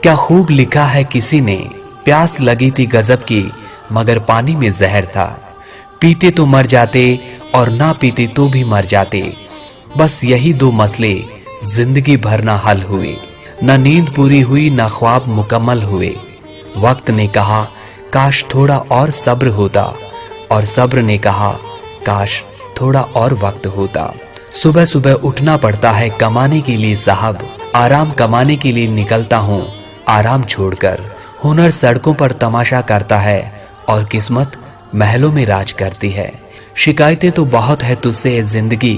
क्या खूब लिखा है किसी ने, प्यास लगी थी गजब की मगर पानी में जहर था। पीते तो मर जाते और ना पीते तो भी मर जाते। बस यही दो मसले जिंदगी भर ना हल हुए। न नींद पूरी हुई न ख्वाब मुकम्मल हुए। वक्त ने कहा काश थोड़ा और सब्र होता, और सब्र ने कहा काश थोड़ा और वक्त होता। सुबह सुबह उठना पड़ता है कमाने के लिए साहब, आराम कमाने के लिए निकलता हूँ आराम छोड़कर। हुनर सड़कों पर तमाशा करता है और किस्मत महलों में राज करती है। शिकायतें तो बहुत है तुझसे ए जिंदगी,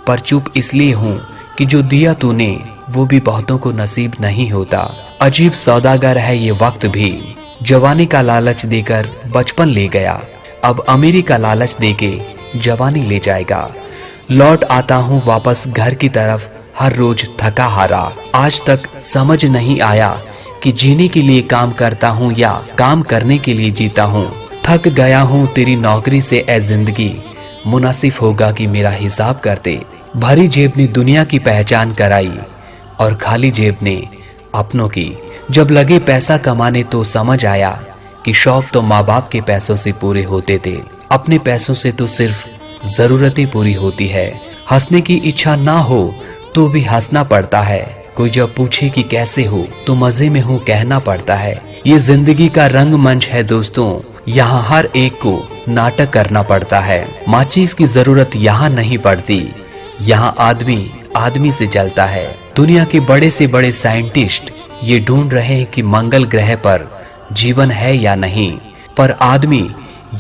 पर चुप इसलिए हूं कि जो दिया तूने वो भी बहुतों को नसीब नहीं होता। अजीब सौदागर है ये वक्त भी, जवानी का लालच देकर बचपन ले गया, अब अमीरी का लालच देके जवानी ले जाएगा। लौट आता हूं वापस घर की तरफ हर रोज थका हारा। आज तक समझ नहीं आया कि जीने के लिए काम करता हूं या काम करने के लिए जीता हूं। थक गया हूं तेरी नौकरी से ए जिंदगी, मुनासिब होगा कि मेरा हिसाब कर दे। भरी जेब ने दुनिया की पहचान कराई और खाली जेब ने अपनों की। जब लगे पैसा कमाने तो समझ आया कि शौक तो माँ बाप के पैसों से पूरे होते थे, अपने पैसों से तो सिर्फ जरूरतें पूरी होती है। हंसने की इच्छा ना हो तो भी हंसना पड़ता है। कोई जब पूछे कि कैसे हो तो मजे में हूँ कहना पड़ता है। ये जिंदगी का रंगमंच है दोस्तों, यहाँ हर एक को नाटक करना पड़ता है। माचिस की जरूरत यहाँ नहीं पड़ती, यहाँ आदमी आदमी से जलता है। दुनिया के बड़े से बड़े साइंटिस्ट ये ढूंढ रहे हैं कि मंगल ग्रह पर जीवन है या नहीं, पर आदमी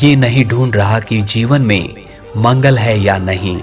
ये नहीं ढूंढ रहा कि जीवन में मंगल है या नहीं।